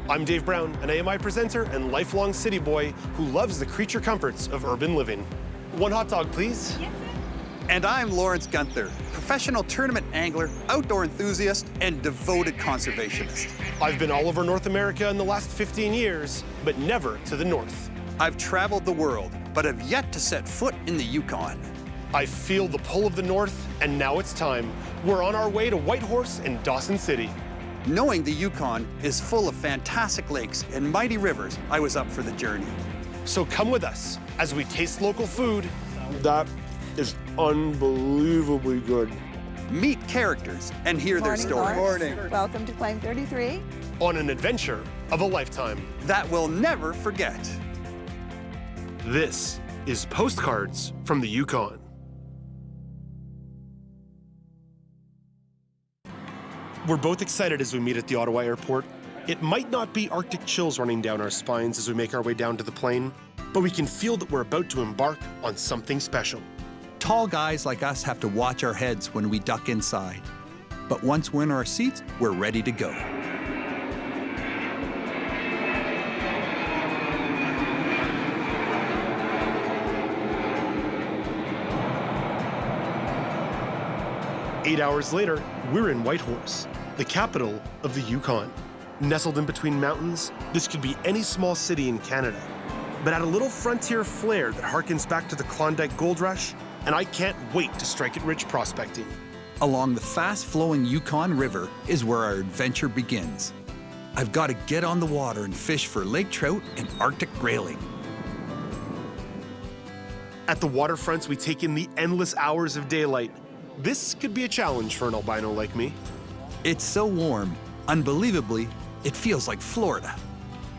I'm Dave Brown, an AMI presenter and lifelong city boy who loves the creature comforts of urban living. One hot dog, please. Yes, sir. And I'm Lawrence Gunther, professional tournament angler, outdoor enthusiast, and devoted conservationist. I've been all over North America in the last 15 years, but never to the north. I've traveled the world, but have yet to set foot in the Yukon. I feel the pull of the north, and now it's time. We're on our way to Whitehorse and Dawson City. Knowing the Yukon is full of fantastic lakes and mighty rivers, I was up for the journey. So come with us as we taste local food. That is unbelievably good. Meet characters and hear their stories. Morning. Welcome to Claim 33. On an adventure of a lifetime. That we'll never forget. This is Postcards from the Yukon. We're both excited as we meet at the Ottawa airport. It might not be Arctic chills running down our spines as we make our way down to the plane, but we can feel that we're about to embark on something special. Tall guys like us have to watch our heads when we duck inside. But once we're in our seats, we're ready to go. Eight hours later, we're in Whitehorse, the capital of the Yukon. Nestled in between mountains, this could be any small city in Canada, but had a little frontier flair that harkens back to the Klondike Gold Rush, and I can't wait to strike it rich prospecting. Along the fast-flowing Yukon River is where our adventure begins. I've got to get on the water and fish for lake trout and Arctic grayling. At the waterfronts, we take in the endless hours of daylight. This could be a challenge for an albino like me. It's so warm, unbelievably, it feels like Florida.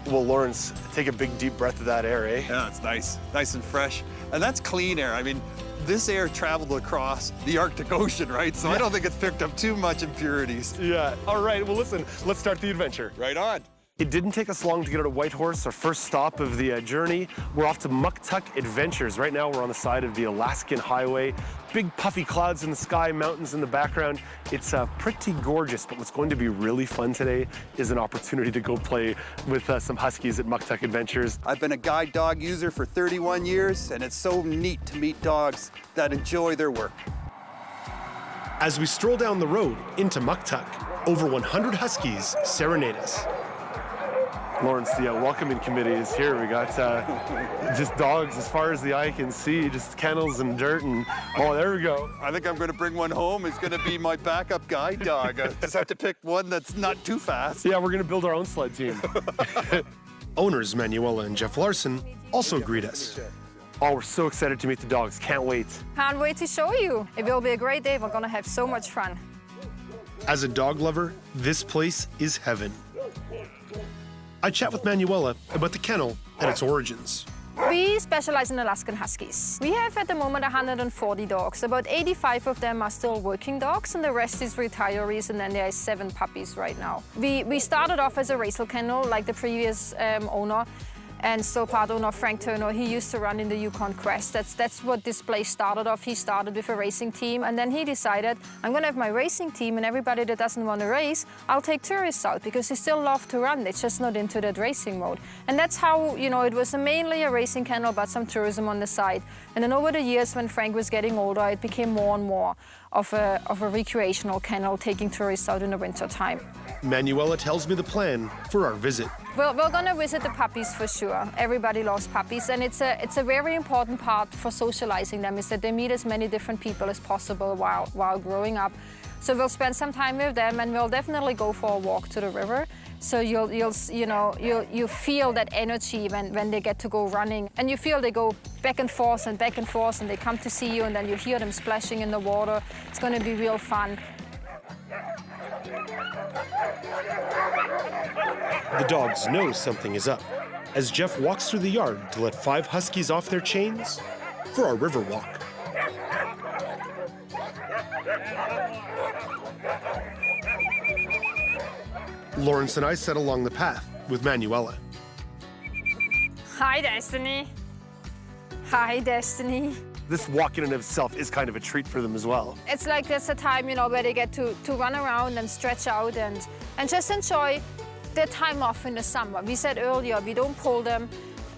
Well, Lawrence, take a big deep breath of that air, eh? Yeah, it's nice and fresh. And that's clean air. I mean, this air traveled across the Arctic Ocean, right? So I don't think it's picked up too much impurities. Yeah. All right, well, listen, let's start the adventure. Right on. It didn't take us long to get out of Whitehorse, our first stop of the journey. We're off to Muktuk Adventures. Right now, we're on the side of the Alaskan Highway. Big puffy clouds in the sky, mountains in the background. It's pretty gorgeous, but what's going to be really fun today is an opportunity to go play with some huskies at Muktuk Adventures. I've been a guide dog user for 31 years, and it's so neat to meet dogs that enjoy their work. As we stroll down the road into Muktuk, over 100 huskies serenade us. Lawrence, the welcoming committee is here. We got just dogs as far as the eye can see, just kennels and dirt, and oh, there we go. I think I'm going to bring one home. It's going to be my backup guide dog. I just have to pick one that's not too fast. Yeah, we're going to build our own sled team. Owners Manuela and Jeff Larson also greet us. Oh, we're so excited to meet the dogs. Can't wait. Can't wait to show you. It will be a great day. We're going to have so much fun. As a dog lover, this place is heaven. I chat with Manuela about the kennel and its origins. We specialize in Alaskan Huskies. We have at the moment 140 dogs. About 85 of them are still working dogs, and the rest is retirees, and then there is 7 puppies right now. We started off as a racer kennel, like the previous owner, and still part owner Frank Turner. He used to run in the Yukon Quest. That's what this place started off. He started with a racing team, and then he decided, I'm gonna have my racing team, and everybody that doesn't want to race, I'll take tourists out, because they still love to run. They're just not into that racing mode. And that's how, you know, it was mainly a racing kennel, but some tourism on the side. And then over the years, when Frank was getting older, it became more and more of a recreational kennel, taking tourists out in the winter time. Manuela tells me the plan for our visit. We're gonna visit the puppies for sure. Everybody loves puppies, and it's a very important part for socializing them, is that they meet as many different people as possible while growing up. So we'll spend some time with them, and we'll definitely go for a walk to the river. So you'll feel that energy when they get to go running, and you feel they go back and forth, and they come to see you, and then you hear them splashing in the water. It's going to be real fun. The dogs know something is up as Jeff walks through the yard to let 5 huskies off their chains for our river walk. Lawrence and I set along the path with Manuela. Hi, Destiny. Hi, Destiny. This walk in and of itself is kind of a treat for them as well. It's like that's a time, you know, where they get to run around and stretch out and just enjoy their time off in the summer. We said earlier, we don't pull them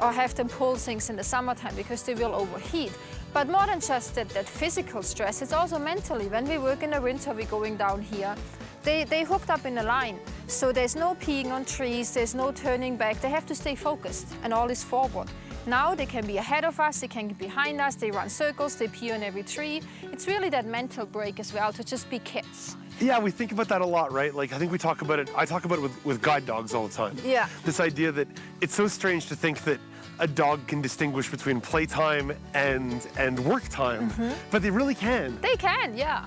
or have them pull things in the summertime because they will overheat. But more than just that physical stress, it's also mentally. When we work in the winter, we're going down here. They hooked up in a line, so there's no peeing on trees, there's no turning back. They have to stay focused, and all is forward. Now they can be ahead of us, they can be behind us, they run circles, they pee on every tree. It's really that mental break as well, to just be kids. Yeah, we think about that a lot, right? Like, I think we talk about it, I talk about it with guide dogs all the time. Yeah. This idea that it's so strange to think that a dog can distinguish between playtime and work time, but they really can. They can, yeah.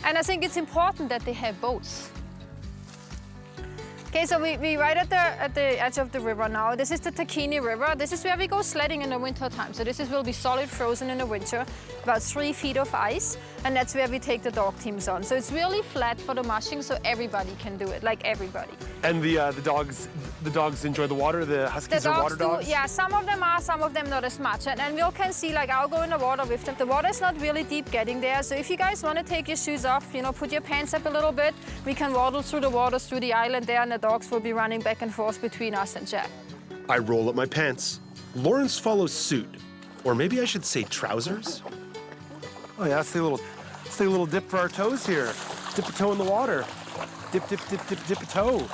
And I think it's important that they have both. Okay, so we're right at the edge of the river now. This is the Takini River. This is where we go sledding in the winter time. So this will be solid frozen in the winter, about 3 feet of ice, and that's where we take the dog teams on. So it's really flat for the mushing, so everybody can do it, like everybody. And the dogs enjoy the water. The huskies are water dogs. Yeah, some of them are, some of them not as much. And we all can see, like, I'll go in the water with them. The water is not really deep getting there. So if you guys want to take your shoes off, you know, put your pants up a little bit, we can waddle through the waters through the island there, and the dogs will be running back and forth between us and Jeff. I roll up my pants. Lawrence follows suit, or maybe I should say trousers. Oh yeah, let's take a little dip for our toes here. Dip a toe in the water. Dip, dip, dip, dip, dip a toe.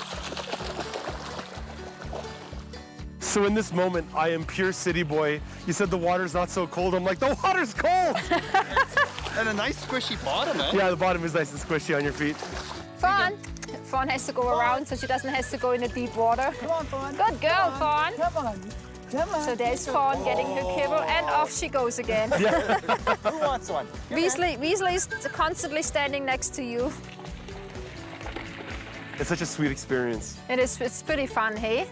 So in this moment, I am pure city boy. You said the water's not so cold. I'm like, the water's cold! And a nice squishy bottom, eh? Yeah, the bottom is nice and squishy on your feet. Fawn! Fawn has to go around so she doesn't have to go in the deep water. Come on, Fawn. Good girl, Fawn. Come on. Come on. So there's Fawn getting her kibble, and off she goes again. Who wants one? Weasley's constantly standing next to you. It's such a sweet experience. It's pretty fun, hey?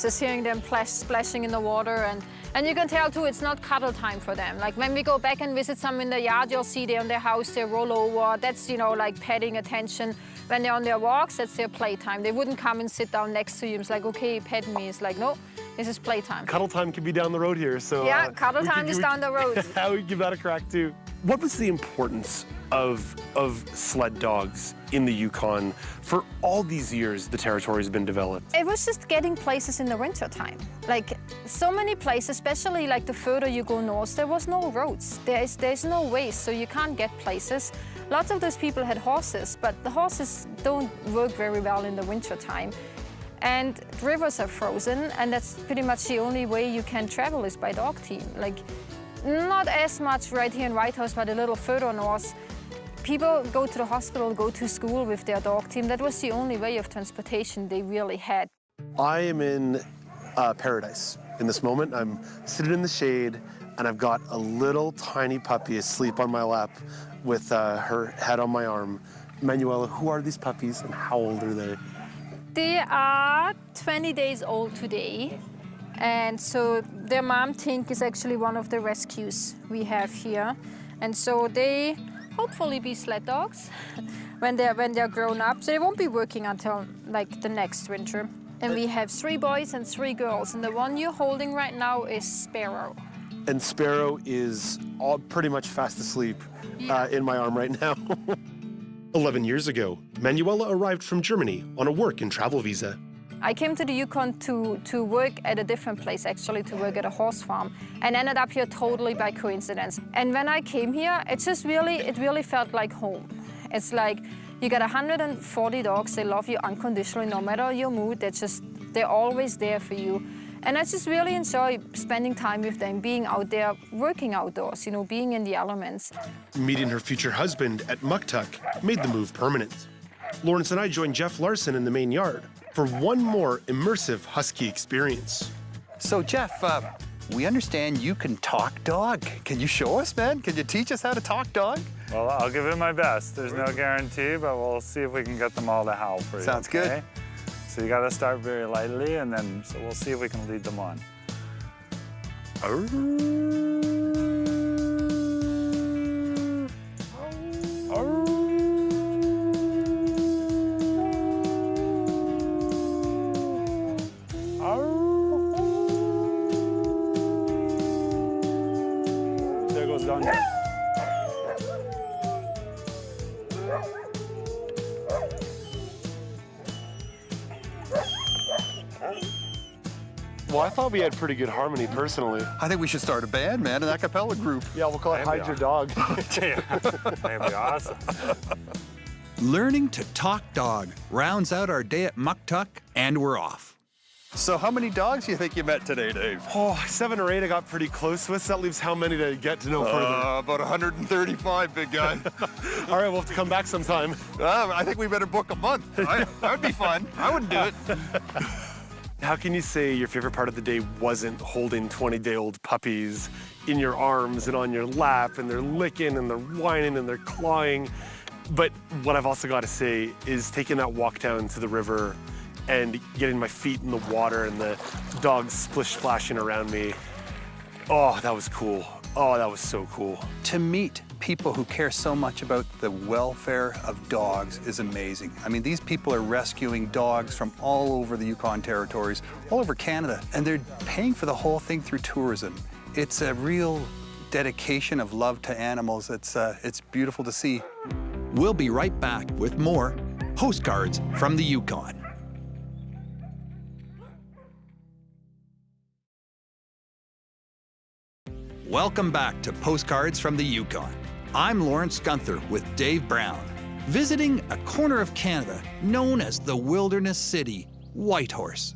Just hearing them splashing in the water, and you can tell too, it's not cuddle time for them. Like when we go back and visit some in the yard, you'll see they're in their house, they roll over. That's, you know, like petting attention. When they're on their walks, that's their playtime. They wouldn't come and sit down next to you. It's like, okay, pet me. It's like, no, this is playtime. Cuddle time can be down the road here, so... Yeah, cuddle time is down the road. We give that a crack too. What was the importance of sled dogs in the Yukon for all these years the territory's been developed? It was just getting places in the winter time. Like so many places, especially like the further you go north, there was no roads. There's no ways, so you can't get places. Lots of those people had horses, but the horses don't work very well in the winter time. And rivers are frozen, and that's pretty much the only way you can travel is by dog team. Like, not as much right here in Whitehouse, but a little further north. People go to the hospital, go to school with their dog team. That was the only way of transportation they really had. I am in paradise in this moment. I'm sitting in the shade, and I've got a little tiny puppy asleep on my lap with her head on my arm. Manuela, who are these puppies, and how old are they? They are 20 days old today. And so their mom, Tink, is actually one of the rescues we have here. And so they hopefully be sled dogs when they're grown up. So they won't be working until like the next winter. And we have 3 boys and 3 girls. And the one you're holding right now is Sparrow. And Sparrow is all pretty much fast asleep in my arm right now. 11 years ago, Manuela arrived from Germany on a work and travel visa. I came to the Yukon to work at a different place, actually, to work at a horse farm, and ended up here totally by coincidence. And when I came here, it really felt like home. It's like you got 140 dogs, they love you unconditionally, no matter your mood, they're always there for you. And I just really enjoy spending time with them, being out there, working outdoors, you know, being in the elements. Meeting her future husband at Muktuk made the move permanent. Lawrence and I joined Jeff Larson in the main yard for one more immersive husky experience. So, Jeff, we understand you can talk dog. Can you show us, man? Can you teach us how to talk dog? Well, I'll give it my best. There's no guarantee, but we'll see if we can get them all to howl for you. Sounds good. So you gotta start very lightly, and then so we'll see if we can lead them on. There goes Don. Well, I thought we had pretty good harmony, personally. I think we should start a band, man, an a cappella group. Yeah, we'll call it Hide Your Dog. Yeah, that'd be awesome. Learning to talk dog rounds out our day at Muktuk, and we're off. So how many dogs do you think you met today, Dave? Oh, 7 or 8 I got pretty close with. That leaves how many to get to know further? About 135, big guy. All right, we'll have to come back sometime. I think we better book a month. That would be fun. I wouldn't do it. How can you say your favorite part of the day wasn't holding 20-day-old puppies in your arms and on your lap, and they're licking and they're whining and they're clawing? But what I've also got to say is taking that walk down to the river and getting my feet in the water and the dogs splish-splashing around me. Oh, that was cool. Oh, that was so cool. To meet people who care so much about the welfare of dogs is amazing. I mean, these people are rescuing dogs from all over the Yukon territories, all over Canada, and they're paying for the whole thing through tourism. It's a real dedication of love to animals. It's beautiful to see. We'll be right back with more Postcards from the Yukon. Welcome back to Postcards from the Yukon. I'm Lawrence Gunther with Dave Brown, visiting a corner of Canada known as the Wilderness City, Whitehorse.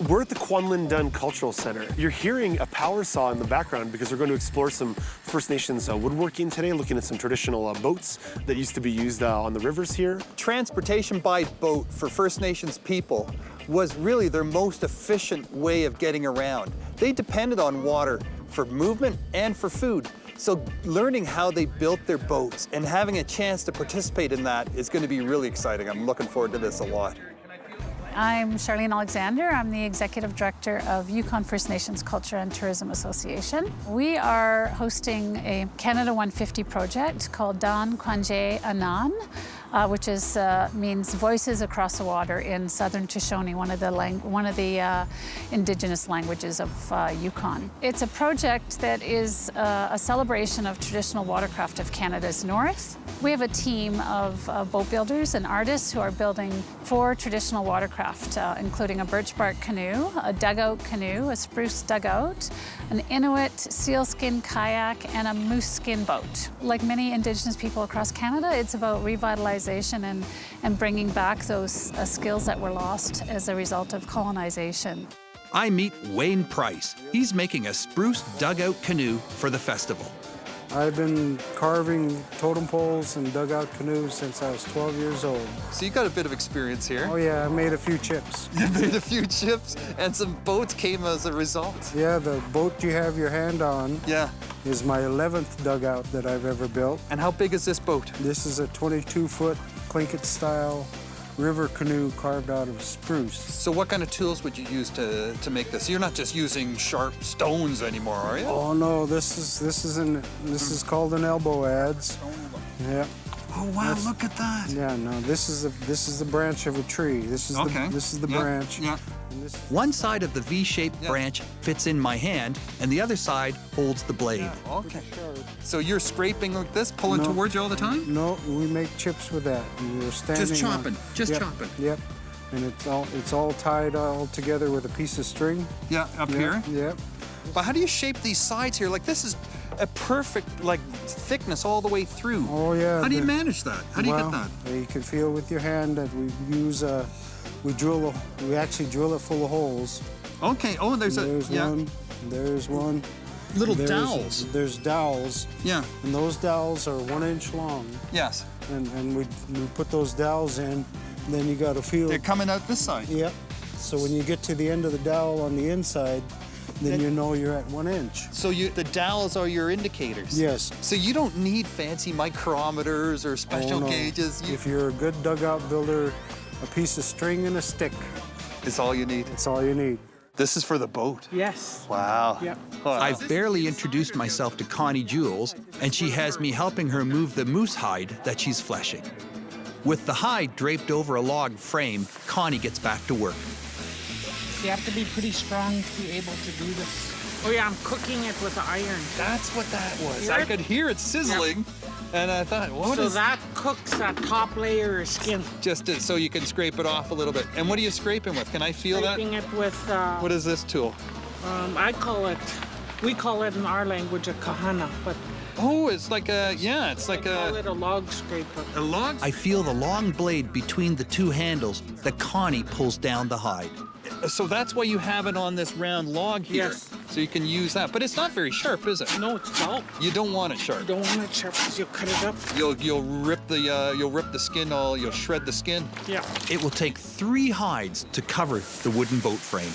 We're at the Kwanlin Dun Cultural Center. You're hearing a power saw in the background because we're going to explore some First Nations woodworking today, looking at some traditional boats that used to be used on the rivers here. Transportation by boat for First Nations people was really their most efficient way of getting around. They depended on water for movement and for food. So learning how they built their boats and having a chance to participate in that is going to be really exciting. I'm looking forward to this a lot. I'm Charlene Alexander. I'm the Executive Director of Yukon First Nations Culture and Tourism Association. We are hosting a Canada 150 project called Dan Kwanje Anan, which means Voices Across the Water in Southern Shoshone, one of the indigenous languages of Yukon. It's a project that is a celebration of traditional watercraft of Canada's north. We have a team of boat builders and artists who are building 4 traditional watercraft, including a birch bark canoe, a dugout canoe, a spruce dugout, an Inuit sealskin kayak, and a moose skin boat. Like many Indigenous people across Canada, it's about revitalization and bringing back those skills that were lost as a result of colonization. I meet Wayne Price. He's making a spruce dugout canoe for the festival. I've been carving totem poles and dugout canoes since I was 12 years old. So you got a bit of experience here. Oh yeah, I made a few chips. You made a few chips, and some boats came as a result. Yeah, the boat you have your hand on is my 11th dugout that I've ever built. And how big is this boat? This is a 22-foot Tlingit-style river canoe carved out of spruce. So what kind of tools would you use to make this? You're not just using sharp stones anymore, are you? Oh no, this is called an elbow adze. Yeah. Oh wow, look at that. Yeah, no, this is the branch of a tree. This is the branch. Yeah. One side of the V-shaped branch fits in my hand, and the other side holds the blade. Yeah, okay. So you're scraping like this, pulling towards you all the time? No, we make chips with that. And we're standing just chopping, chopping. Yep. And it's all tied all together with a piece of string. Yeah, up here? Yep. But how do you shape these sides here? Like this is a perfect thickness all the way through. Oh yeah. How do you manage that? How do you get that? You can feel with your hand that we use we actually drill it full of holes. Okay. Oh, there's one. There's one. Little dowels. There's dowels. Yeah. And those dowels are 1 inch long. Yes. And we put those dowels in. Then you got to feel. They're coming out this side. Yep. So when you get to the end of the dowel on the inside, then you know you're at 1 inch. So the dowels are your indicators? Yes. So you don't need fancy micrometers or special gauges? If you're a good dugout builder, a piece of string and a stick. It's all you need? It's all you need. This is for the boat? Yes. Wow. Yep. I've barely introduced myself to Connie Jules, and she has me helping her move the moose hide that she's fleshing. With the hide draped over a log frame, Connie gets back to work. You have to be pretty strong to be able to do this. Oh yeah, I'm cooking it with the iron. That's what that was. I could hear it sizzling, And I thought, what So is that cooks that top layer of skin. just so you can scrape it off a little bit. And what are you scraping with? Can I feel Scraping it with, What is this tool? we call it in our language a kahana, but Oh, it's like a, it's like we call it a log scraper. a log. I feel the long blade between the two handles that Connie pulls down the hide. So that's why you have it on this round log here. Yes. So you can use that. But it's not very sharp, is it? No, it's dull. You don't want it sharp. You don't want it sharp because you'll cut it up. You'll rip the skin you'll shred the skin. Yeah. It will take 3 hides to cover the wooden boat frame.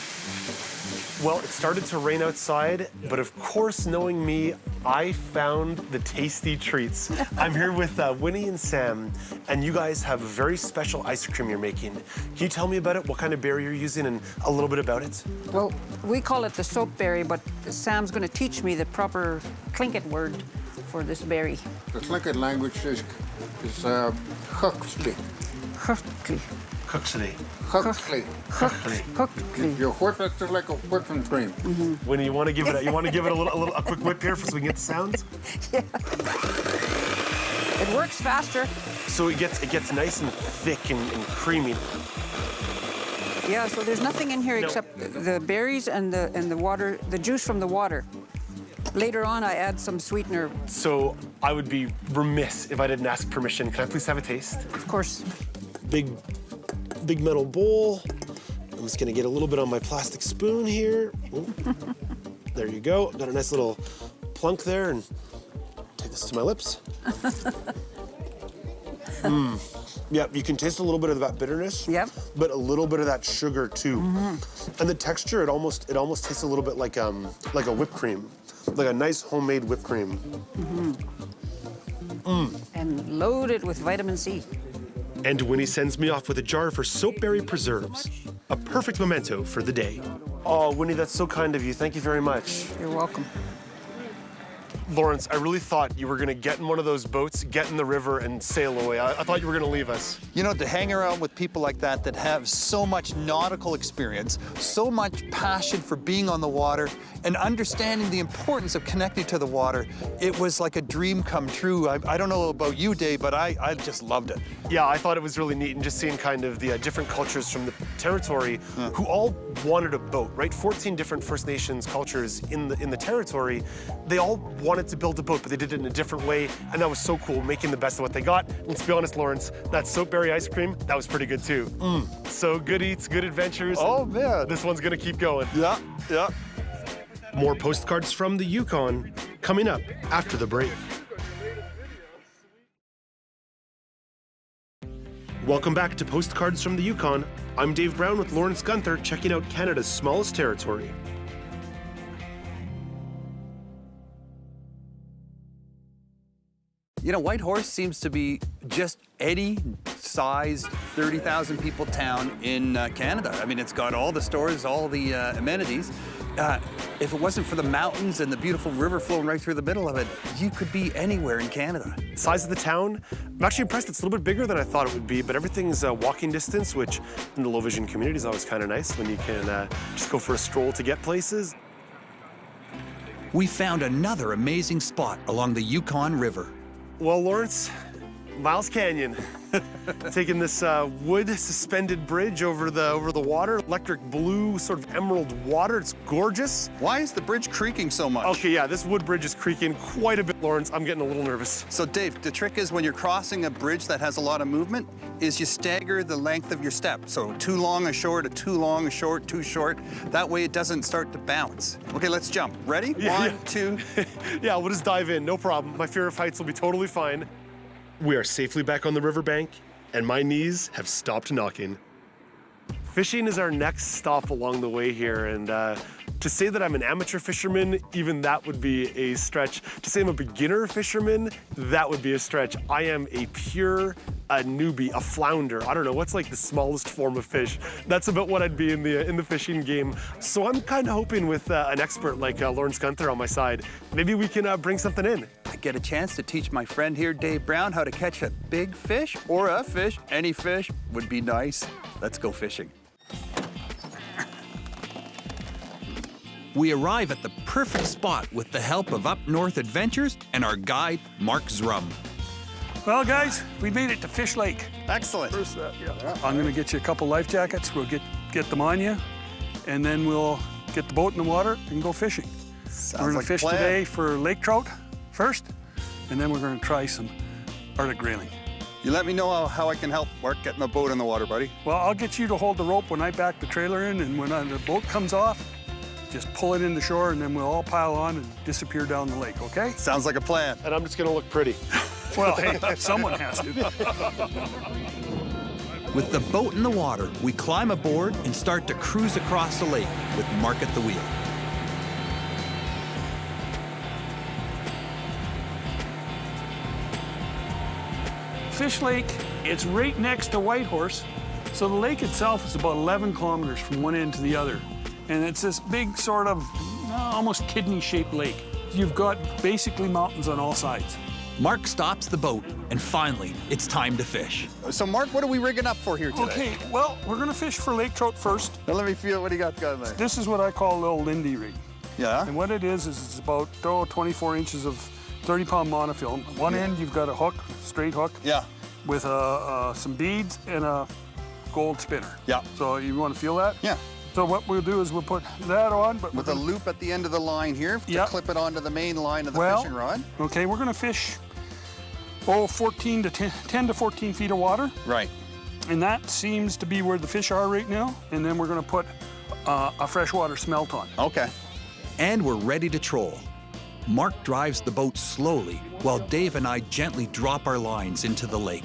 Well, it started to rain outside, but of course, knowing me, I found the tasty treats. I'm here with Winnie and Sam, and you guys have a very special ice cream you're making. Can you tell me about it, what kind of berry you're using, and a little bit about it? Well, we call it the soapberry, but Sam's going to teach me the proper Tlingit word for this berry. The Tlingit language is Huxley. Huxley. Huxley. Huxley. Huxley. Your whip is just like a whipping cream. Winnie, you want to give it a quick whip here so we can get the sounds? Yeah. It works faster. So it gets nice and thick and creamy. Yeah, so there's nothing in here except the berries and the water, the juice from the water. Later on, I add some sweetener. So I would be remiss if I didn't ask permission. Can I please have a taste? Of course. Big metal bowl. I'm just gonna get a little bit on my plastic spoon here. Ooh. There you go. Got a nice little plunk there, and take this to my lips. Yeah, you can taste a little bit of that bitterness. Yep. But a little bit of that sugar too. And the texture, it almost tastes a little bit like a whipped cream, like a nice homemade whipped cream. And loaded with vitamin C. And Winnie sends me off with a jar for soapberry preserves, a perfect memento for the day. Oh, Winnie, that's so kind of you. Thank you very much. You're welcome. Lawrence, I really thought you were gonna get in one of those boats, get in the river, and sail away. I thought you were gonna leave us. You know, to hang around with people like that have so much nautical experience, so much passion for being on the water, and understanding the importance of connecting to the water, it was like a dream come true. I don't know about you, Dave, but I just loved it. Yeah, I thought it was really neat, and just seeing kind of the different cultures from the territory who all wanted a boat, right? 14 different First Nations cultures in the territory. They all wanted to build a boat, but they did it in a different way, and that was so cool, making the best of what they got. Let's be honest, Lawrence, that soapberry ice cream, that was pretty good too. So good eats, good adventures. Oh, man. This one's gonna keep going. Yeah. More postcards from the Yukon coming up after the break. Welcome back to Postcards from the Yukon. I'm Dave Brown with Lawrence Gunther, checking out Canada's smallest territory. You know, Whitehorse seems to be just any sized 30,000 people town in Canada. I mean, it's got all the stores, all the amenities. If it wasn't for the mountains and the beautiful river flowing right through the middle of it, you could be anywhere in Canada. Size of the town, I'm actually impressed. It's a little bit bigger than I thought it would be, but everything's walking distance, which in the low vision community is always kind of nice when you can just go for a stroll to get places. We found another amazing spot along the Yukon River. Well, Lawrence, Miles Canyon. Taking this wood suspended bridge over the water, electric blue, sort of emerald water. It's gorgeous. Why is the bridge creaking so much? Okay, yeah, this wood bridge is creaking quite a bit, Lawrence. I'm getting a little nervous. So, Dave, the trick is when you're crossing a bridge that has a lot of movement, is you stagger the length of your step. So too long a short, a too long a short, too short. That way it doesn't start to bounce. Okay, let's jump. Ready? One, two. Yeah, we'll just dive in, no problem. My fear of heights will be totally fine. We are safely back on the riverbank, and my knees have stopped knocking. Fishing is our next stop along the way here, and to say that I'm an amateur fisherman, even that would be a stretch. To say I'm a beginner fisherman, that would be a stretch. I am a pure newbie, a flounder. I don't know, what's like the smallest form of fish? That's about what I'd be in the fishing game. So I'm kind of hoping with an expert like Lawrence Gunther on my side, maybe we can bring something in. I get a chance to teach my friend here, Dave Brown, how to catch a big fish or a fish. Any fish would be nice. Let's go fishing. We arrive at the perfect spot with the help of Up North Adventures and our guide, Mark Zrum. Well, guys, we made it to Fish Lake. Excellent. I'm gonna get you a couple life jackets. We'll get them on you, and then we'll get the boat in the water and go fishing. Sounds We're gonna like a fish plan. today for lake trout first, and then we're gonna try some Arctic grayling. You let me know how I can help Mark getting the boat in the water, buddy. Well, I'll get you to hold the rope when I back the trailer in, and when the boat comes off, just pull it in the shore, and then we'll all pile on and disappear down the lake, okay? Sounds like a plan. And I'm just gonna look pretty. Well, hey, someone has to. With the boat in the water, we climb aboard and start to cruise across the lake with Mark at the wheel. Fish Lake, it's right next to Whitehorse, so the lake itself is about 11 kilometers from one end to the other. And it's this big sort of almost kidney-shaped lake. You've got basically mountains on all sides. Mark stops the boat, and finally, it's time to fish. So, Mark, what are we rigging up for here today? Okay, well, we're gonna fish for lake trout first. Now let me feel what do you got going there. This is what I call a little Lindy rig. Yeah? And what it is it's about 24 inches of 30-pound monofilm. One end, you've got a hook, straight hook. Yeah. With some beads and a gold spinner. Yeah. So you want to feel that? Yeah. So what we'll do is we'll put that on, but With a loop at the end of the line here to Yep. clip it onto the main line of the Well, fishing rod. Okay, we're gonna fish 10 to 14 feet of water, Right. and that seems to be where the fish are right now. And then we're gonna put a freshwater smelt on. Okay. And we're ready to troll. Mark drives the boat slowly, while Dave and I gently drop our lines into the lake.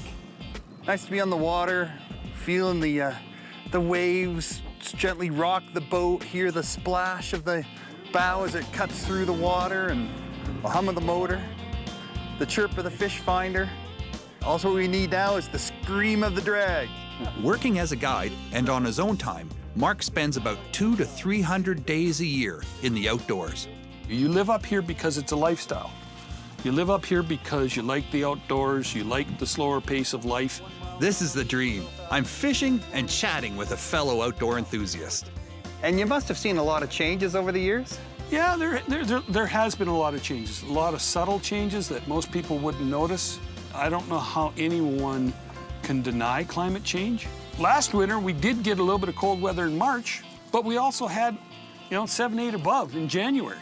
Nice to be on the water, feeling the waves gently rock the boat, hear the splash of the bow as it cuts through the water, and the hum of the motor, the chirp of the fish finder. Also what we need now is the scream of the drag. Working as a guide and on his own time, Mark spends about 200 to 300 days a year in the outdoors. You live up here because it's a lifestyle. You live up here because you like the outdoors, you like the slower pace of life. This is the dream. I'm fishing and chatting with a fellow outdoor enthusiast. And you must have seen a lot of changes over the years? Yeah, there has been a lot of changes, a lot of subtle changes that most people wouldn't notice. I don't know how anyone can deny climate change. Last winter, we did get a little bit of cold weather in March, but we also had, 7, 8 above in January.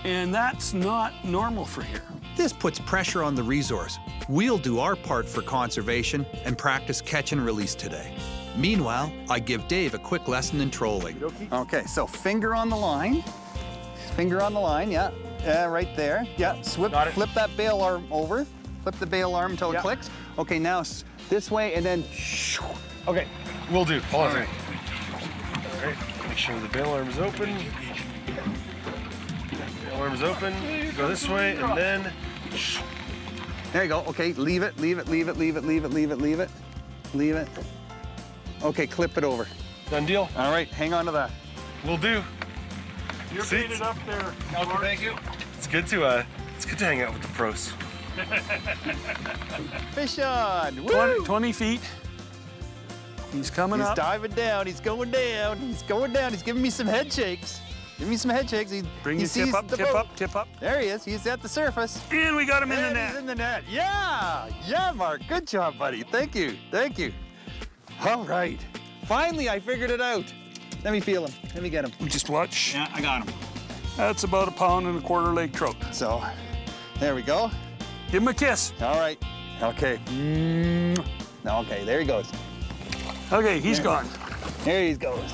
And that's not normal for here. This puts pressure on the resource. We'll do our part for conservation and practice catch and release today. Meanwhile, I give Dave a quick lesson in trolling. Okay, so finger on the line. Finger on the line, yeah. Yeah, right there. Yeah, flip that bail arm over. Flip the bail arm until it clicks. Okay, now this way and then Okay, will do. Hold on. All right, make sure the bail arm's open. Bail arm's open. Go this way and then. There you go. Okay, leave it, leave it, leave it, leave it, leave it, leave it, leave it, leave it. Okay, clip it over. Done deal. All right, hang on to that. Will do. You're baited up there. Okay, thank you. It's good to hang out with the pros. Fish on. Woo! 20 feet. He's coming He's up. diving down. He's going down. He's going down. He's giving me some head shakes. Give me some head shakes. Bring he your sees tip up, the tip boat. up, tip up. There he is. He's at the surface. And we got him in the And net. he's in the net. Yeah. Yeah, Mark. Good job, buddy. Thank you. Thank you. All right. Finally, I figured it out. Let me feel him. Let me get him. Just watch. Yeah, I got him. That's about 1.25 pound lake trout. So, there we go. Give him a kiss. All right. Okay. Okay, there he goes. Okay, he's gone. There he goes.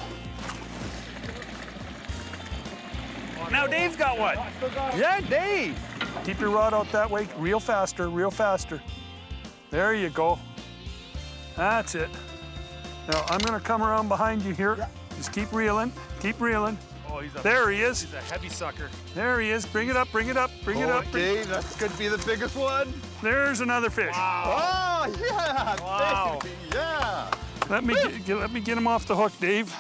Now Dave's got one. Yeah, Dave. Keep your rod out that way. Reel faster, reel faster. There you go. That's it. Now I'm gonna come around behind you here. Just keep reeling, keep reeling. Oh, there he is. He's a heavy sucker. There he is. Bring it up, bring it up, bring it up. Dave, that's going to be the biggest one. There's another fish. Wow. Oh, yeah. Wow. Baby, yeah. Let me get him off the hook, Dave.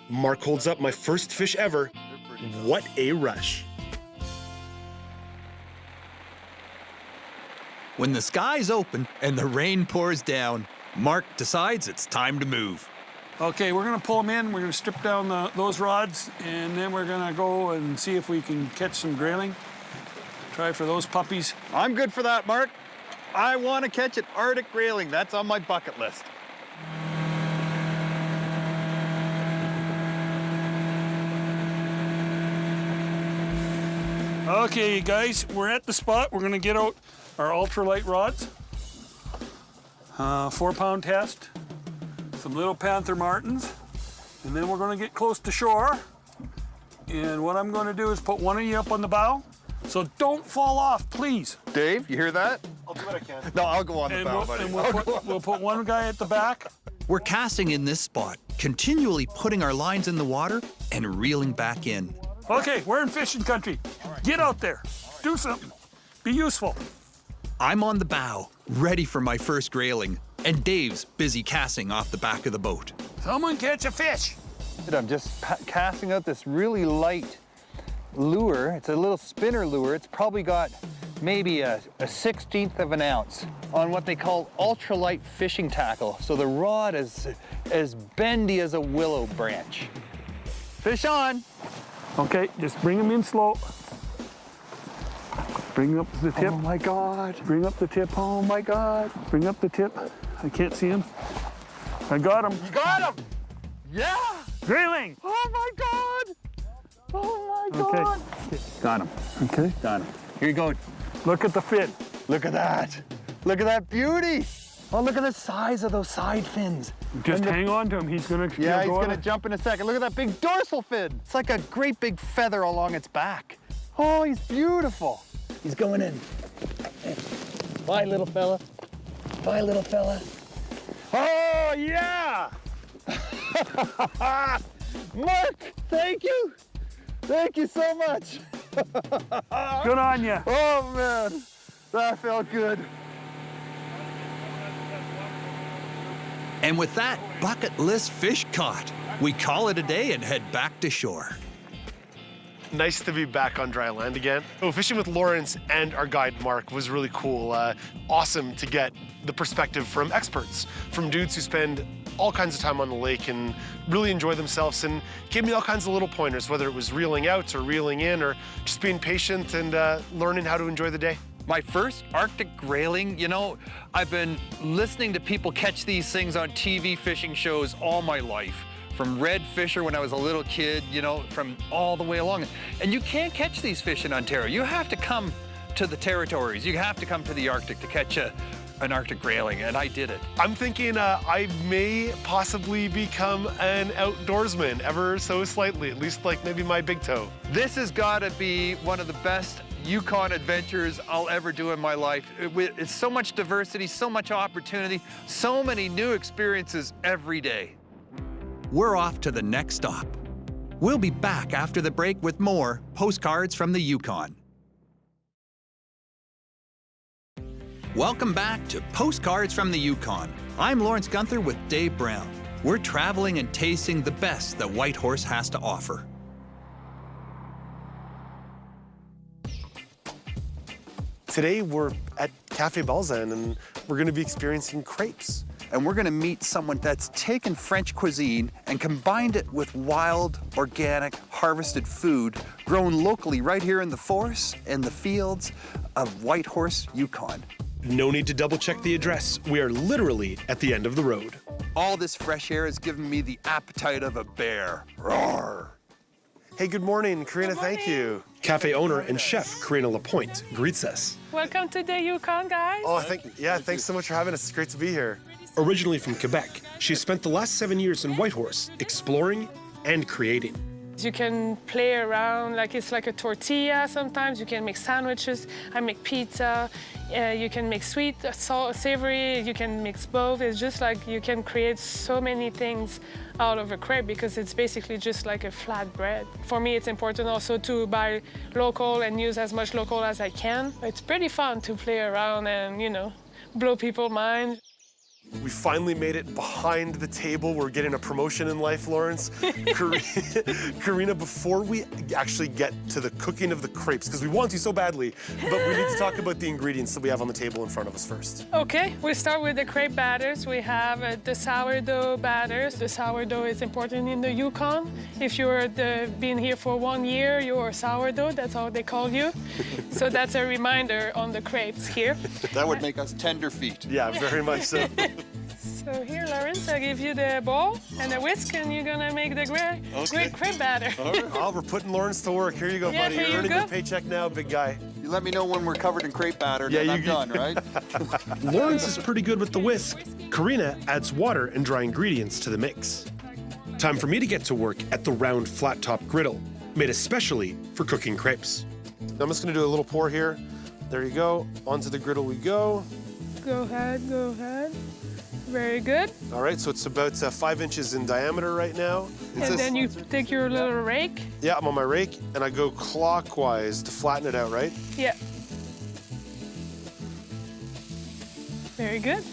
Mark holds up my first fish ever. What a rush. When the sky's open and the rain pours down, Mark decides it's time to move. Okay, we're gonna pull them in. We're gonna strip down those rods, and then we're gonna go and see if we can catch some grayling. Try for those puppies. I'm good for that, Mark. I want to catch an Arctic grayling. That's on my bucket list. Okay, guys, we're at the spot. We're gonna get out our ultralight rods. 4-pound test, some little Panther Martins, and then we're gonna get close to shore. And what I'm gonna do is put one of you up on the bow, so don't fall off, please. Dave, you hear that? I'll do what I can. No, I'll go on the bow, buddy. We'll put one guy at the back. We're casting in this spot, continually putting our lines in the water and reeling back in. Okay, we're in fishing country. Get out there, do something, be useful. I'm on the bow, ready for my first grayling, and Dave's busy casting off the back of the boat. Someone catch a fish. I'm just casting out this really light lure. It's a little spinner lure. It's probably got maybe a 1/16 of an ounce on what they call ultralight fishing tackle. So the rod is as bendy as a willow branch. Fish on. Okay, just bring him in slow. Bring up the tip. Oh my God. Bring up the tip. Oh my God. Bring up the tip. I can't see him. I got him. You got him. Yeah. Grayling. Oh my God. Oh my God. Okay. Got him. Okay. Got him. Here you go. Look at the fin. Look at that. Look at that beauty. Oh, look at the size of those side fins. Just hang on to him. He's gonna. Yeah, he's gonna jump in a second. Look at that big dorsal fin. It's like a great big feather along its back. Oh, he's beautiful. He's going in. Bye, little fella. Bye, little fella. Oh, yeah! Mark, thank you. Thank you so much. Good on you. Oh, man. That felt good. And with that bucket list fish caught, we call it a day and head back to shore. Nice to be back on dry land again. Oh, fishing with Lawrence and our guide Mark was really cool. Awesome to get the perspective from experts, from dudes who spend all kinds of time on the lake and really enjoy themselves, and gave me all kinds of little pointers, whether it was reeling out or reeling in or just being patient and learning how to enjoy the day. My first Arctic grayling, you know, I've been listening to people catch these things on TV fishing shows all my life. From red fisher when I was a little kid, you know, from all the way along. And you can't catch these fish in Ontario. You have to come to the territories. You have to come to the Arctic to catch an Arctic grayling, and I did it. I'm thinking I may possibly become an outdoorsman ever so slightly, at least like maybe my big toe. This has got to be one of the best Yukon adventures I'll ever do in my life. It's so much diversity, so much opportunity, so many new experiences every day. We're off to the next stop. We'll be back after the break with more Postcards from the Yukon. Welcome back to Postcards from the Yukon. I'm Lawrence Gunther with Dave Brown. We're traveling and tasting the best that Whitehorse has to offer. Today we're at Cafe Balzan and we're going to be experiencing crepes. And we're gonna meet someone that's taken French cuisine and combined it with wild, organic, harvested food grown locally right here in the forests and the fields of Whitehorse, Yukon. No need to double check the address. We are literally at the end of the road. All this fresh air has given me the appetite of a bear. Roar! Hey, good morning, Karina, thank you. Cafe owner and chef Karina Lapointe greets us. Welcome to the Yukon, guys. Oh, thanks so much for having us. It's great to be here. Originally from Quebec, she's spent the last 7 years in Whitehorse exploring and creating. You can play around, like it's like a tortilla sometimes. You can make sandwiches. I make pizza. You can make sweet, savory. You can mix both. It's just like you can create so many things out of a crepe because it's basically just like a flat bread. For me, it's important also to buy local and use as much local as I can. It's pretty fun to play around and, you know, blow people's minds. We finally made it behind the table. We're getting a promotion in life, Lawrence. Karina, before we actually get to the cooking of the crepes, because we want to so badly, but we need to talk about the ingredients that we have on the table in front of us first. Okay, we start with the crepe batters. We have the sourdough batters. The sourdough is important in the Yukon. If you're been here for 1 year, you're sourdough, that's how they call you. So that's a reminder on the crepes here. That would make us tender feet. Yeah, very much so. So here, Lawrence, I give you the bowl and a whisk, and you're gonna make the great crepe batter. All right. Oh, we're putting Lawrence to work. Here you go, buddy. You're earning your paycheck now, big guy. You let me know when we're covered in crepe batter, and I'm done, right? Lawrence is pretty good with the whisk. Karina adds water and dry ingredients to the mix. Time for me to get to work at the round flat-top griddle, made especially for cooking crepes. Now I'm just gonna do a little pour here. There you go. Onto the griddle we go. Go ahead, go ahead. Very good. All right, so it's about 5 inches in diameter right now. And then you take your little rake. Yeah, I'm on my rake, and I go clockwise to flatten it out, right? Yeah. Very good.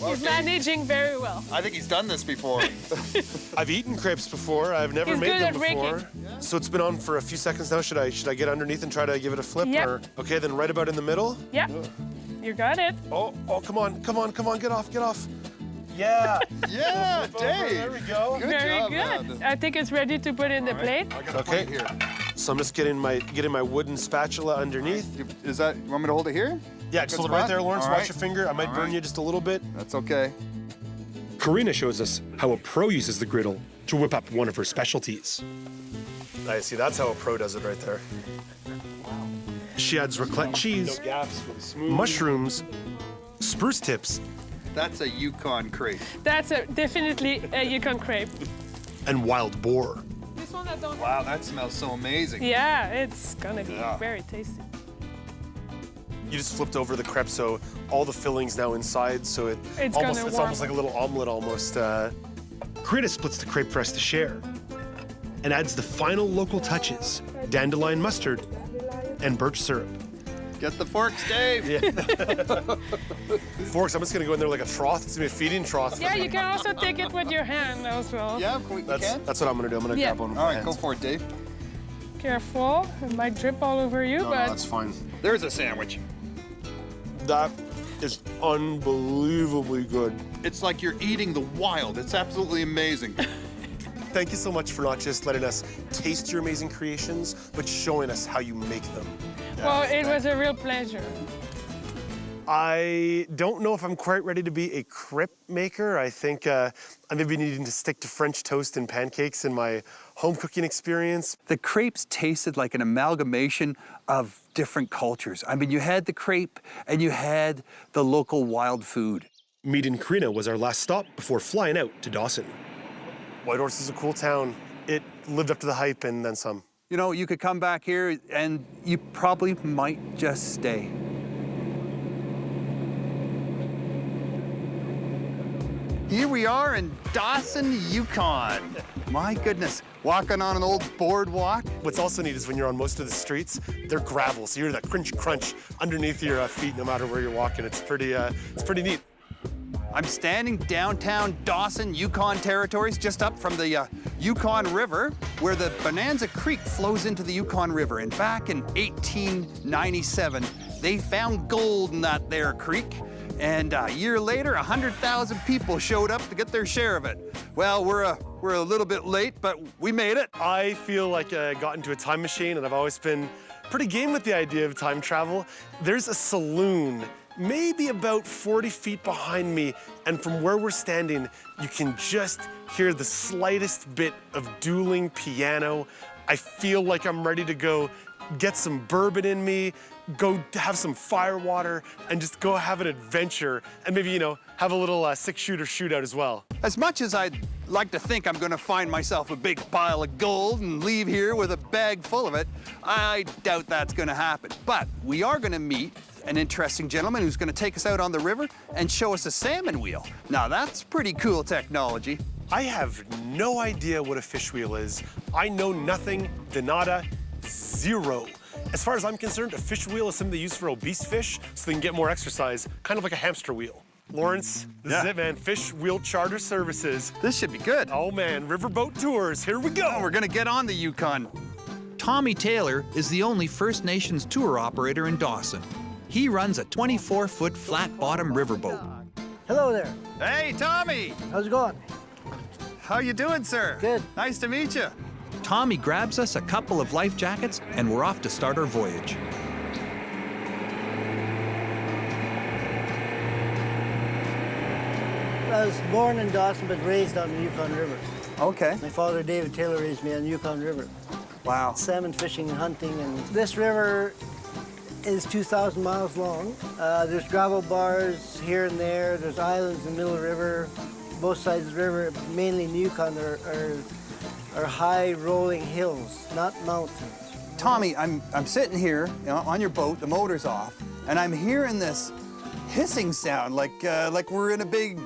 He's managing very well. I think he's done this before. I've eaten crepes before. I've never made them before. Raking. So it's been on for a few seconds now. Should I get underneath and try to give it a flip? Yep. Or, okay, then right about in the middle. Yeah. You got it. Oh, come on, get off. Yeah. Yeah, Dave. There we go. Very job, good. man. I think it's ready to put in the plate. Okay. Here. So I'm just getting my wooden spatula underneath. Is that, you want me to hold it here? Yeah, just hold it right there, Lawrence. All Watch right. your finger. I might burn you just a little bit. That's okay. Karina shows us how a pro uses the griddle to whip up one of her specialties. I see, that's how a pro does it right there. She adds raclette cheese, mushrooms, spruce tips, That's a Yukon crepe. That's definitely a Yukon crepe. and wild boar. This one I don't. Wow, that smells so amazing. Yeah, it's gonna be very tasty. You just flipped over the crepe, so all the filling's now inside, so it's almost like a little omelet almost. Karina splits the crepe for us to share and adds the final local touches, dandelion mustard and birch syrup. Get the forks, Dave. Yeah. Forks, I'm just gonna go in there like a trough. It's gonna be a feeding trough. Yeah, you can also take it with your hand as well. Yeah, we can. That's what I'm gonna do. I'm gonna grab one with my hands. Go for it, Dave. Careful, it might drip all over you, No, but that's fine. There's a sandwich. That is unbelievably good. It's like you're eating the wild. It's absolutely amazing. Thank you so much for not just letting us taste your amazing creations, but showing us how you make them. well, it was a real pleasure. I don't know if I'm quite ready to be a crepe maker. I think I may be needing to stick to French toast and pancakes in my home cooking experience. The crepes tasted like an amalgamation of different cultures. I mean, you had the crepe and you had the local wild food. Meeting Karina was our last stop before flying out to Dawson. Whitehorse is a cool town. It lived up to the hype and then some. You know, you could come back here and you probably might just stay. Here we are in Dawson, Yukon. My goodness, walking on an old boardwalk. What's also neat is when you're on most of the streets, they're gravel, so you hear that crunch crunch underneath your feet no matter where you're walking. It's pretty neat. I'm standing downtown Dawson, Yukon territories, just up from the Yukon River, where the Bonanza Creek flows into the Yukon River. And back in 1897, they found gold in that there creek. And a year later, 100,000 people showed up to get their share of it. Well, we're a little bit late, but we made it. I feel like I got into a time machine, and I've always been pretty game with the idea of time travel. There's a saloon maybe about 40 feet behind me, and from where we're standing, you can just hear the slightest bit of dueling piano. I feel like I'm ready to go get some bourbon in me, go have some fire water, and just go have an adventure, and maybe, you know, have a little six-shooter shootout as well. As much as I'd like to think I'm gonna find myself a big pile of gold and leave here with a bag full of it, I doubt that's gonna happen. But we are gonna meet an interesting gentleman who's gonna take us out on the river and show us a salmon wheel. Now that's pretty cool technology. I have no idea what a fish wheel is. I know nothing, de nada, zero. As far as I'm concerned, a fish wheel is something they use for obese fish so they can get more exercise, kind of like a hamster wheel. Lawrence, this is it, man. Fish Wheel Charter Services. This should be good. Oh, man. Riverboat tours. Here we go. Oh, we're going to get on the Yukon. Tommy Taylor is the only First Nations tour operator in Dawson. He runs a 24-foot flat-bottom riverboat. Hello there. Hey, Tommy. How's it going? How you doing, sir? Good. Nice to meet you. Tommy grabs us a couple of life jackets, and we're off to start our voyage. I was born in Dawson, but raised on the Yukon River. Okay. My father, David Taylor, raised me on the Yukon River. Wow. Salmon fishing and hunting, and this river is 2,000 miles long. There's gravel bars here and there. There's islands in the middle of the river. Both sides of the river, mainly in the Yukon, are high rolling hills, not mountains. Tommy, I'm sitting here, you know, on your boat, the motor's off, and I'm hearing this hissing sound like we're in a big,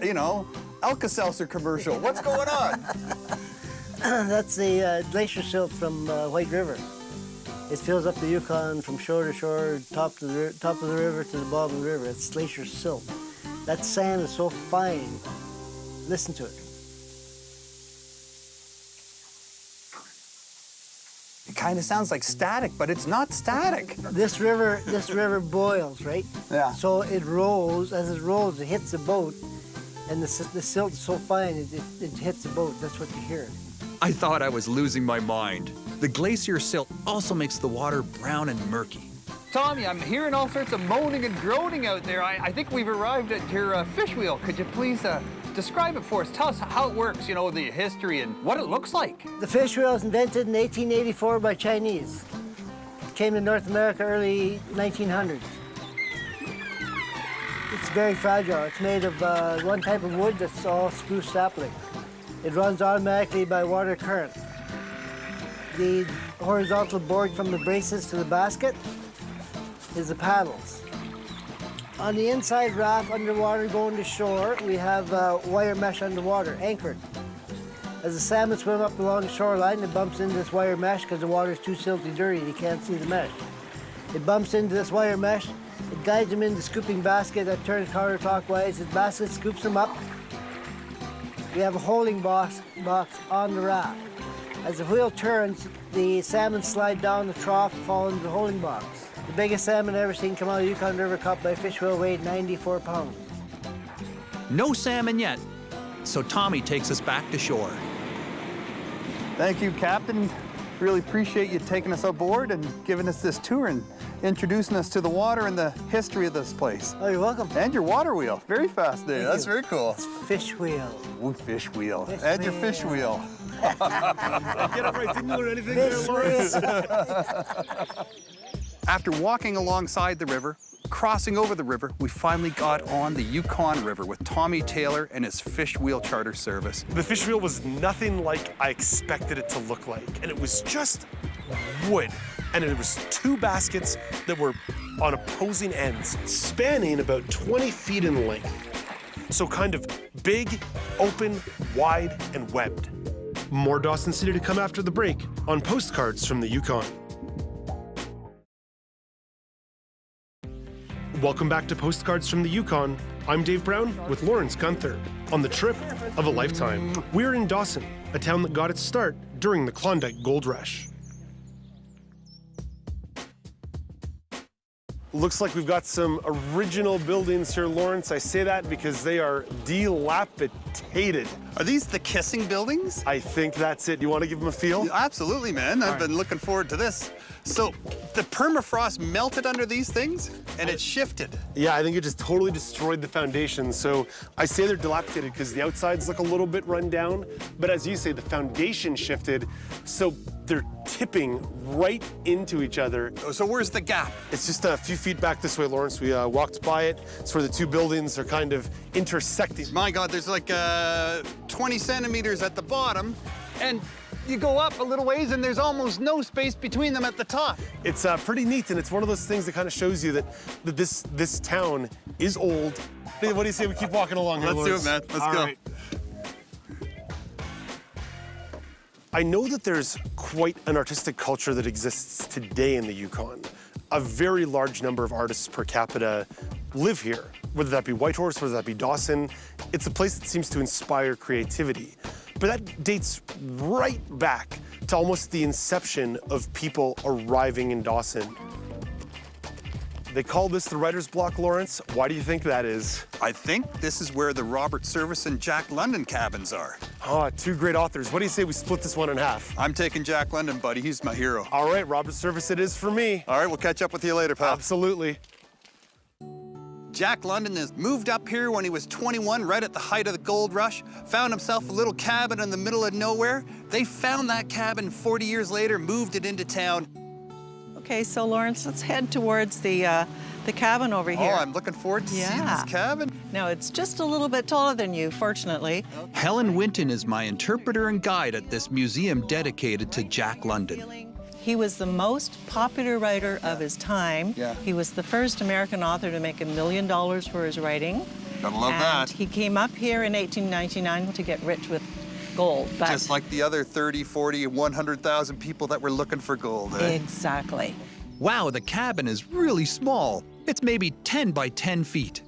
you know, Alka-Seltzer commercial. What's going on? That's the glacier silt from White River. It fills up the Yukon from shore to shore, top of the river to the bottom of the river. It's glacier silt. That sand is so fine. Listen to it. It kind of sounds like static, but it's not static. This river boils, right? Yeah. So it rolls. As it rolls, it hits the boat, and the silt is so fine, it hits the boat. That's what you hear. I thought I was losing my mind. The glacier silt also makes the water brown and murky. Tommy, I'm hearing all sorts of moaning and groaning out there. I think we've arrived at your fish wheel. Could you please describe it for us? Tell us how it works, you know, the history and what it looks like. The fish wheel was invented in 1884 by Chinese. It came to North America early 1900s. It's very fragile. It's made of one type of wood that's all spruce sapling. It runs automatically by water current. The horizontal board from the braces to the basket is the paddles. On the inside raft underwater going to shore, we have wire mesh underwater, anchored. As the salmon swim up along the shoreline, it bumps into this wire mesh because the water is too silty dirty, you can't see the mesh. It bumps into this wire mesh, it guides them into the scooping basket that turns counterclockwise. The basket scoops them up. We have a holding box on the raft. As the wheel turns, the salmon slide down the trough and fall into the holding box. The biggest salmon I've ever seen come out of the Yukon River caught by a fish wheel weighed 94 pounds. No salmon yet, so Tommy takes us back to shore. Thank you, Captain. Really appreciate you taking us aboard and giving us this tour and introducing us to the water and the history of this place. Oh, you're welcome. And your water wheel. Very fascinating. That's very cool. It's fish wheel. Ooh, fish wheel. Fish and wheel. your fish wheel. Get it right. Didn't learn anything there, Lawrence. After walking alongside the river, crossing over the river, we finally got on the Yukon River with Tommy Taylor and his fish wheel charter service. The fish wheel was nothing like I expected it to look like, and it was just wood. And it was two baskets that were on opposing ends, spanning about 20 feet in length. So kind of big, open, wide, and webbed. More Dawson City to come after the break on Postcards from the Yukon. Welcome back to Postcards from the Yukon. I'm Dave Brown with Lawrence Gunther on the trip of a lifetime. We're in Dawson, a town that got its start during the Klondike Gold Rush. Looks like we've got some original buildings here, Lawrence. I say that because they are dilapidated. Are these the kissing buildings? I think that's it. You want to give them a feel? Absolutely, man. I've been looking forward to this. So the permafrost melted under these things and it shifted. Yeah, I think it just totally destroyed the foundation. So I say they're dilapidated because the outsides look a little bit run down, but as you say, the foundation shifted, so they're tipping right into each other. So where's the gap? It's just a few feet back this way, Lawrence. We walked by it. It's where the two buildings are kind of intersecting. My God, there's like 20 centimeters at the bottom, and you go up a little ways and there's almost no space between them at the top. It's pretty neat, and it's one of those things that kind of shows you that this town is old. What do you say we keep walking along here, Let's do Lawrence? it, man. Let's go. Right. I know that there's quite an artistic culture that exists today in the Yukon. a very large number of artists per capita live here, whether that be Whitehorse, whether that be Dawson. It's a place that seems to inspire creativity. But that dates right back to almost the inception of people arriving in Dawson. They call this the writer's block, Lawrence. Why do you think that is? I think this is where the Robert Service and Jack London cabins are. Oh, two great authors. What do you say we split this one in half? I'm taking Jack London, buddy. He's my hero. All right, Robert Service it is for me. All right, we'll catch up with you later, pal. Absolutely. Jack London has moved up here when he was 21, right at the height of the gold rush, found himself a little cabin in the middle of nowhere. They found that cabin 40 years later, moved it into town. Okay, so Lawrence, let's head towards the cabin over here. Oh, I'm looking forward to seeing this cabin. Now, it's just a little bit taller than you, fortunately. Helen Winton is my interpreter and guide at this museum dedicated to Jack London. He was the most popular writer of his time. Yeah. He was the first American author to make $1 million for his writing. Gotta love that. He came up here in 1899 to get rich with gold. But Just like the other 30, 40, 100,000 people that were looking for gold, eh? Exactly. Wow, the cabin is really small. It's maybe 10 by 10 feet.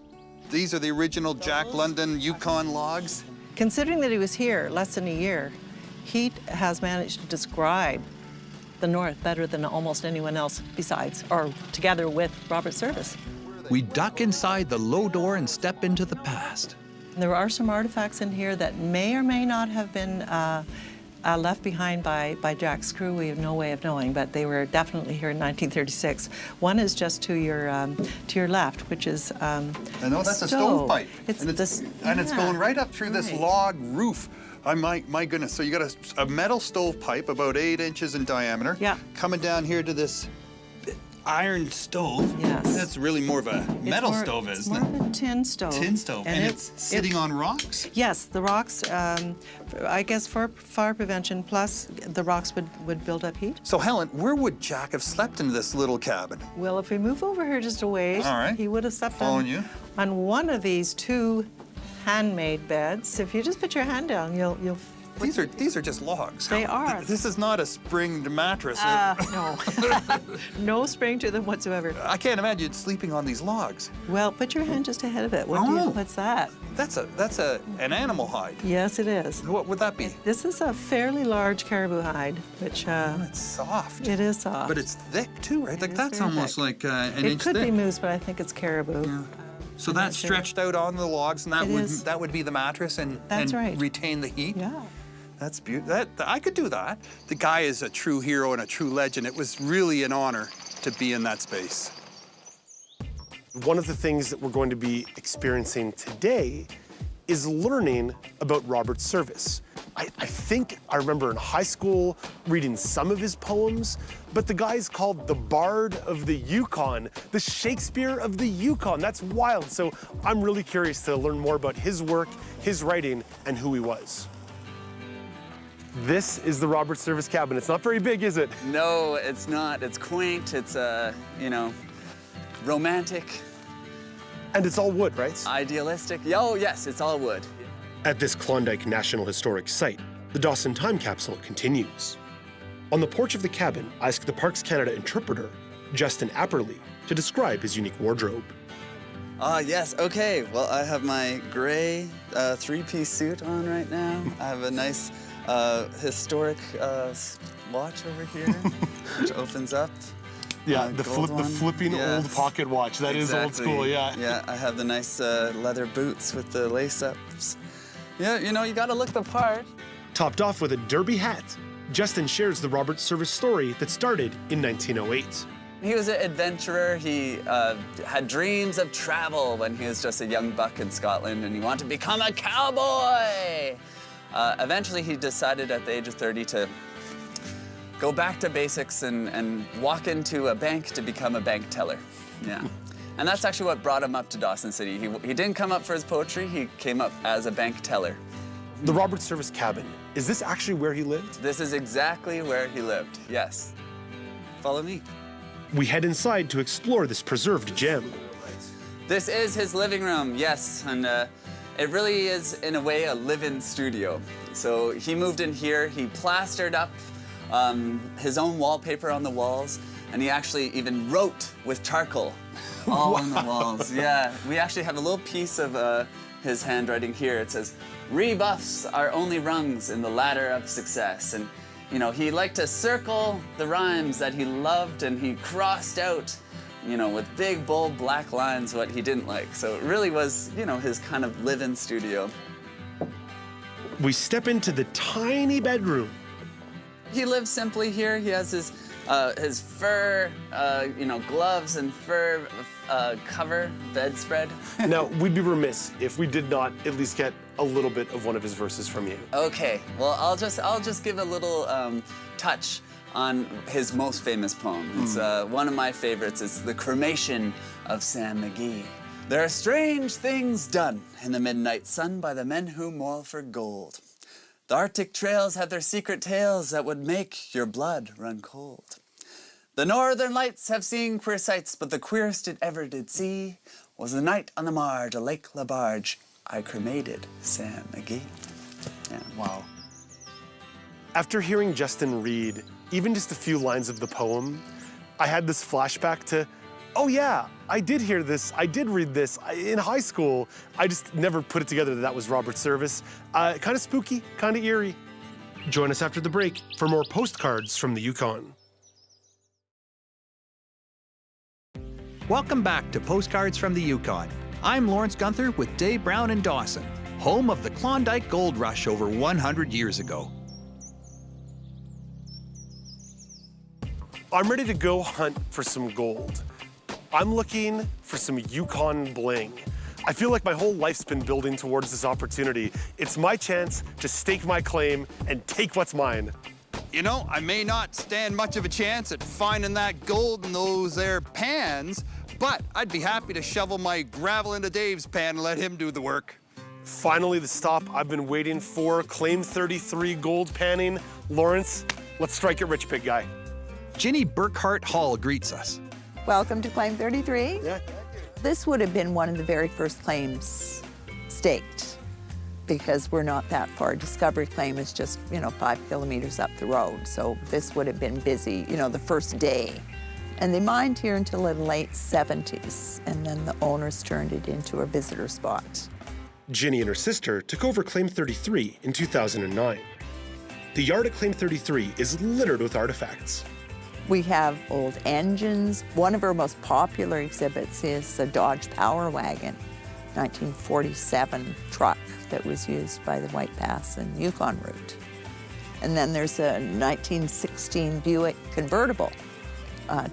These are the original Jack London Yukon logs. Considering that he was here less than a year, he has managed to describe the North better than almost anyone else besides, or together with Robert Service. We duck inside the low door and step into the past. There are some artifacts in here that may or may not have been left behind by Jack's crew. We have no way of knowing, but they were definitely here in 1936. One is just to your left, which is I know, that's a stovepipe. It's going right up through this log roof. My goodness, so you got a metal stovepipe about 8 inches in diameter. Yeah. Coming down here to this iron stove. Yes. That's really more of a metal stove, isn't it? It's more of a tin stove. Tin stove. And it's sitting on rocks? Yes, the rocks, I guess for fire prevention, plus the rocks would build up heat. So Helen, where would Jack have slept in this little cabin? Well, if we move over here just a ways, All right. he would have slept Following you. on one of these two handmade beds. If you just put your hand down, you'll These are just logs. They are. This is not a springed mattress. No. No spring to them whatsoever. I can't imagine sleeping on these logs. Well, put your hand just ahead of it. What's that? That's an animal hide. Yes, it is. What would that be? This is a fairly large caribou hide, which it's soft. It is soft. But it's thick too, right? Like that's almost like an inch thick. It could thick. be moose, but I think it's caribou. Yeah. So that's stretched out on the logs, and that would be the mattress, and right. retain the heat. Yeah. That's beautiful. I could do that. The guy is a true hero and a true legend. It was really an honor to be in that space. One of the things that we're going to be experiencing today is learning about Robert Service. I think I remember in high school reading some of his poems, but the guy's called the Bard of the Yukon, the Shakespeare of the Yukon. That's wild. So I'm really curious to learn more about his work, his writing, and who he was. This is the Robert Service cabin. It's not very big, is it? No, it's not. It's quaint. It's, romantic. And it's all wood, right? Idealistic. Oh, yes, it's all wood. At this Klondike National Historic Site, the Dawson Time Capsule continues. On the porch of the cabin, I ask the Parks Canada interpreter, Justin Apperly, to describe his unique wardrobe. Yes, okay. Well, I have my gray three-piece suit on right now. I have a nice historic watch over here, which opens up. Yeah, the flipping old pocket watch. That is old school, yeah. Yeah, I have the nice leather boots with the lace-ups. Yeah, you gotta look the part. Topped off with a derby hat, Justin shares the Robert Service story that started in 1908. He was an adventurer. He had dreams of travel when he was just a young buck in Scotland, and he wanted to become a cowboy. Eventually, he decided at the age of 30 to go back to basics and walk into a bank to become a bank teller. Yeah. And that's actually what brought him up to Dawson City. He didn't come up for his poetry, he came up as a bank teller. The Robert Service cabin, is this actually where he lived? This is exactly where he lived, yes. Follow me. We head inside to explore this preserved gem. This is his living room, yes, and it really is, in a way, a live-in studio. So he moved in here, he plastered up his own wallpaper on the walls, And he actually even wrote with charcoal all on the walls. Yeah, we actually have a little piece of his handwriting here. It says, "Rebuffs are only rungs in the ladder of success." And you know, he liked to circle the rhymes that he loved, and he crossed out, you know, with big, bold, black lines what he didn't like. So it really was, you know, his kind of live-in studio. We step into the tiny bedroom. He lives simply here. He has his fur, you know, gloves and fur cover bedspread. Now, we'd be remiss if we did not at least get a little bit of one of his verses from you. Okay, well, I'll just give a little touch on his most famous poem. It's one of my favorites. It's The Cremation of Sam McGee. There are strange things done in the midnight sun by the men who moil for gold. The Arctic trails have their secret tales that would make your blood run cold. The Northern Lights have seen queer sights, but the queerest it ever did see was the night on the marge of Lake Labarge I cremated Sam McGee. Yeah. Wow. After hearing Justin read even just a few lines of the poem, I had this flashback to, oh yeah, I did hear this, I did read this in high school. I just never put it together that was Robert Service. Kind of spooky, kind of eerie. Join us after the break for more postcards from the Yukon. Welcome back to Postcards from the Yukon. I'm Lawrence Gunther with Dave Brown in Dawson, home of the Klondike Gold Rush over 100 years ago. I'm ready to go hunt for some gold. I'm looking for some Yukon bling. I feel like my whole life's been building towards this opportunity. It's my chance to stake my claim and take what's mine. You know, I may not stand much of a chance at finding that gold in those there pans, but I'd be happy to shovel my gravel into Dave's pan and let him do the work. Finally, the stop I've been waiting for, Claim 33 gold panning. Lawrence, let's strike it rich, big guy. Ginny Burkhart Hall greets us. Welcome to Claim 33. Yeah. This would have been one of the very first claims staked because we're not that far. Discovery Claim is just, 5 kilometers up the road. So this would have been busy, the first day. And they mined here until the late 70s, and then the owners turned it into a visitor spot. Ginny and her sister took over Claim 33 in 2009. The yard at Claim 33 is littered with artifacts. We have old engines. One of our most popular exhibits is the Dodge Power Wagon, 1947 truck that was used by the White Pass and Yukon route. And then there's a 1916 Buick convertible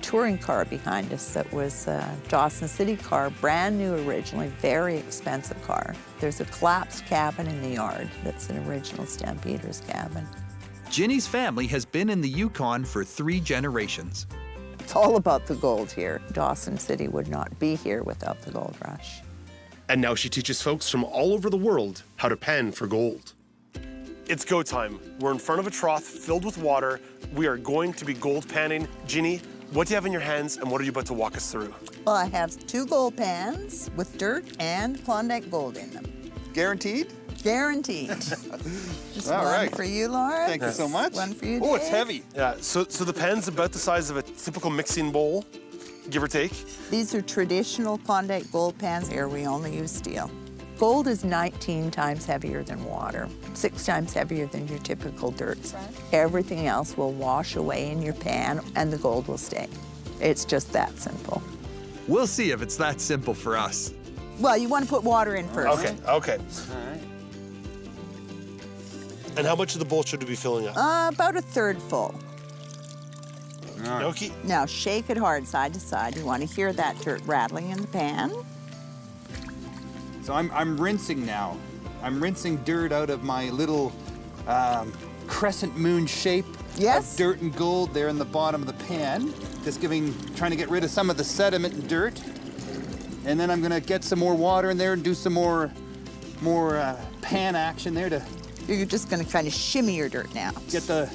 touring car behind us that was a Dawson City car, brand new originally, very expensive car. There's a collapsed cabin in the yard that's an original Stampeders cabin. Ginny's family has been in the Yukon for 3 generations. It's all about the gold here. Dawson City would not be here without the gold rush. And now she teaches folks from all over the world how to pan for gold. It's go time. We're in front of a trough filled with water. We are going to be gold panning. Ginny, what do you have in your hands and what are you about to walk us through? Well, I have 2 gold pans with dirt and Klondike gold in them. Guaranteed? Guaranteed. Just all one right. for you, Laura. Thank you so much. One for you, Oh, Dave. it's heavy. Yeah, so the pan's about the size of a typical mixing bowl, give or take. These are traditional Klondike gold pans. Here we only use steel. Gold is 19 times heavier than water, 6 times heavier than your typical dirt. Everything else will wash away in your pan and the gold will stay. It's just that simple. We'll see if it's that simple for us. Well, you want to put water in first. Okay. All right. And how much of the bowl should we be filling up? About a third full. Gnocchi? Now shake it hard side to side. You want to hear that dirt rattling in the pan. So I'm rinsing now. I'm rinsing dirt out of my little crescent moon shape of dirt and gold there in the bottom of the pan. Just trying to get rid of some of the sediment and dirt. And then I'm gonna get some more water in there and do some more pan action there to... You're just gonna kind of shimmy your dirt now. Get the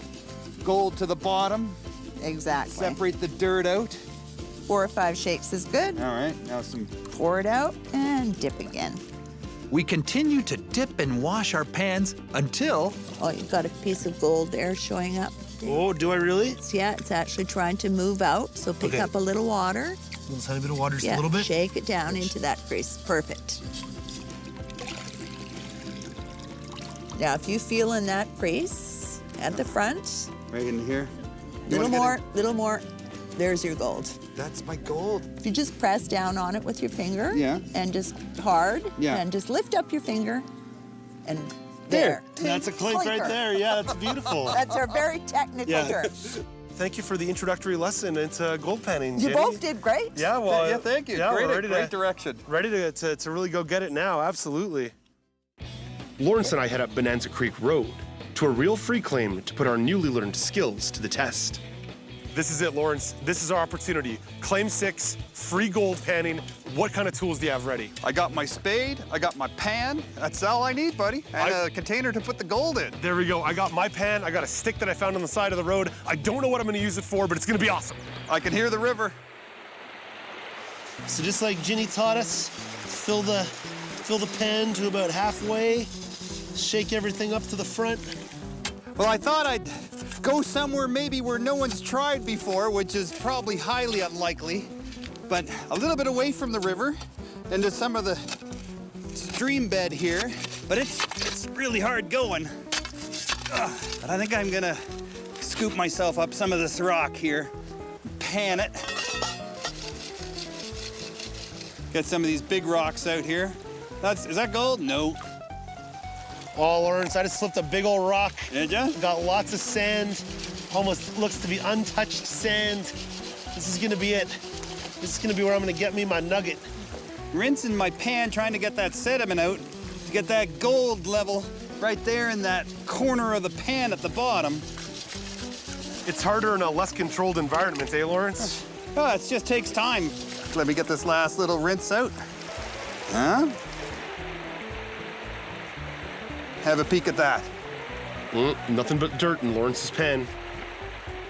gold to the bottom. Exactly. Separate the dirt out. 4 or 5 shakes is good. All right, now some... Pour it out and dip again. We continue to dip and wash our pans until... Oh, you've got a piece of gold there showing up. Oh, do I really? Yeah, it's actually trying to move out, so pick up a little water. A little tiny bit of water, just Yeah, a little bit? shake it down into that crease. Perfect. Now, if you feel in that crease at the front, Right in here. little more. There's your gold. That's my gold. If you just press down on it with your finger, Yeah. and just hard, Yeah. and just lift up your finger, and there. That's a clink right there. Yeah, that's beautiful. That's our very technical term. Thank you for the introductory lesson into gold panning, You Jenny. both did great. Yeah, well, Yeah, thank you. Yeah, Great- we're ready great direction. Ready to really go get it now, absolutely. Lawrence and I head up Bonanza Creek Road to a real free claim to put our newly learned skills to the test. This is it, Lawrence. This is our opportunity. Claim 6, free gold panning. What kind of tools do you have ready? I got my spade, I got my pan. That's all I need, buddy. And a container to put the gold in. There we go. I got my pan. I got a stick that I found on the side of the road. I don't know what I'm going to use it for, but it's going to be awesome. I can hear the river. So just like Ginny taught us, fill the pan to about halfway, shake everything up to the front. Well, I thought I'd go somewhere maybe where no one's tried before, which is probably highly unlikely, but a little bit away from the river into some of the stream bed here. But it's really hard going. But I think I'm gonna scoop myself up some of this rock here, pan it. Get some of these big rocks out here. Is that gold? No. Oh, Lawrence, I just slipped a big old rock. Did ya? Got lots of sand. Almost looks to be untouched sand. This is gonna be it. This is gonna be where I'm gonna get me my nugget. Rinsing my pan, trying to get that sediment out, to get that gold level right there in that corner of the pan at the bottom. It's harder in a less controlled environment, eh, Lawrence? Oh, it just takes time. Let me get this last little rinse out. Huh? Have a peek at that. Nothing but dirt in Lawrence's pan.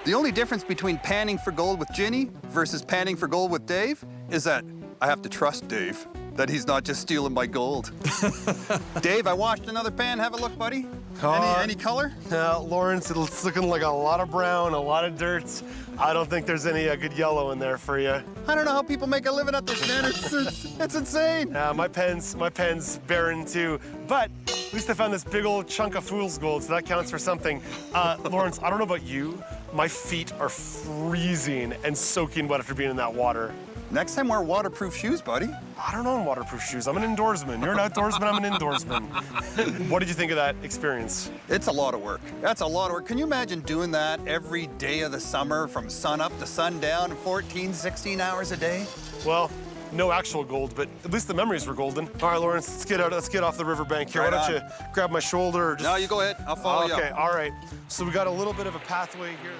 The only difference between panning for gold with Ginny versus panning for gold with Dave is that I have to trust Dave, that he's not just stealing my gold. Dave, I washed another pan. Have a look, buddy. Any color? Lawrence, it's looking like a lot of brown, a lot of dirt. I don't think there's any good yellow in there for you. I don't know how people make a living at this, man. It's insane. My pen's barren too, but at least I found this big old chunk of fool's gold, so that counts for something. Lawrence, I don't know about you, my feet are freezing and soaking wet after being in that water. Next time, wear waterproof shoes, buddy. I don't own waterproof shoes. I'm an indoorsman. You're an outdoorsman, I'm an indoorsman. What did you think of that experience? It's a lot of work. That's a lot of work. Can you imagine doing that every day of the summer from sun up to sundown, 14, 16 hours a day? Well, no actual gold, but at least the memories were golden. All right, Lawrence, let's get off the riverbank here. Right Why don't on. you grab my shoulder? Or just... No, you go ahead. I'll follow you. Okay, all right. So we got a little bit of a pathway here.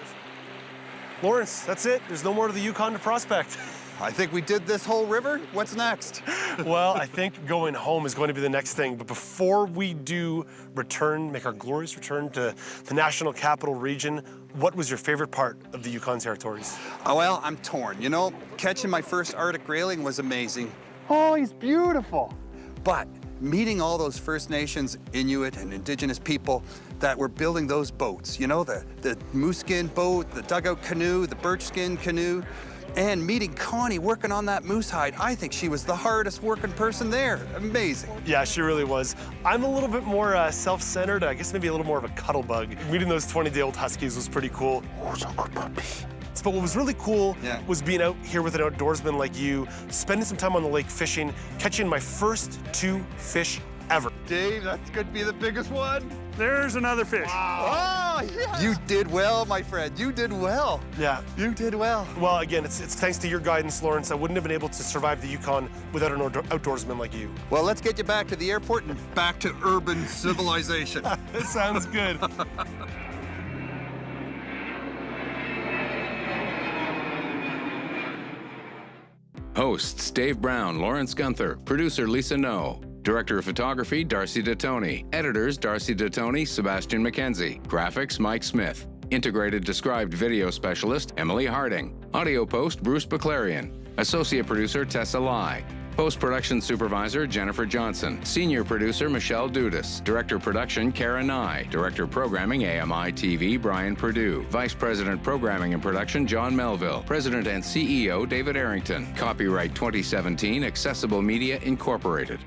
Lawrence, that's it. There's no more to the Yukon to prospect. I think we did this whole river. What's next? Well, I think going home is going to be the next thing. But before we do make our glorious return to the National Capital Region, what was your favorite part of the Yukon territories? Oh, well, I'm torn. You know, catching my first Arctic grayling was amazing. Oh, he's beautiful. But meeting all those First Nations, Inuit, and Indigenous people that were building those boats, you know, the moose skin boat, the dugout canoe, the birch skin canoe, and meeting Connie working on that moose hide, I think she was the hardest working person there. Amazing. Yeah, she really was. I'm a little bit more self-centered. I guess maybe a little more of a cuddle bug. Meeting those 20-day-old huskies was pretty cool. Oh, so good puppy. But what was really cool was being out here with an outdoorsman like you, spending some time on the lake fishing, catching my first 2 fish ever. Dave, that's going to be the biggest one. There's another fish. Wow. Oh, yes. You did well, my friend. You did well. Yeah. You did well. Well, again, it's thanks to your guidance, Lawrence. I wouldn't have been able to survive the Yukon without an outdoorsman like you. Well, let's get you back to the airport and back to urban civilization. That sounds good. Hosts Dave Brown, Lawrence Gunther, producer Lisa No, director of photography Darcy DeToni, editors Darcy DeToni, Sebastian McKenzie, graphics Mike Smith, integrated described video specialist Emily Harding, audio post Bruce Baclarian, associate producer Tessa Lai, Post-production supervisor, Jennifer Johnson. Senior producer, Michelle Dudas. Director of production, Kara Nye. Director of programming, AMI-TV, Brian Perdue. Vice President programming and production, John Melville. President and CEO, David Arrington. Copyright 2017, Accessible Media Incorporated.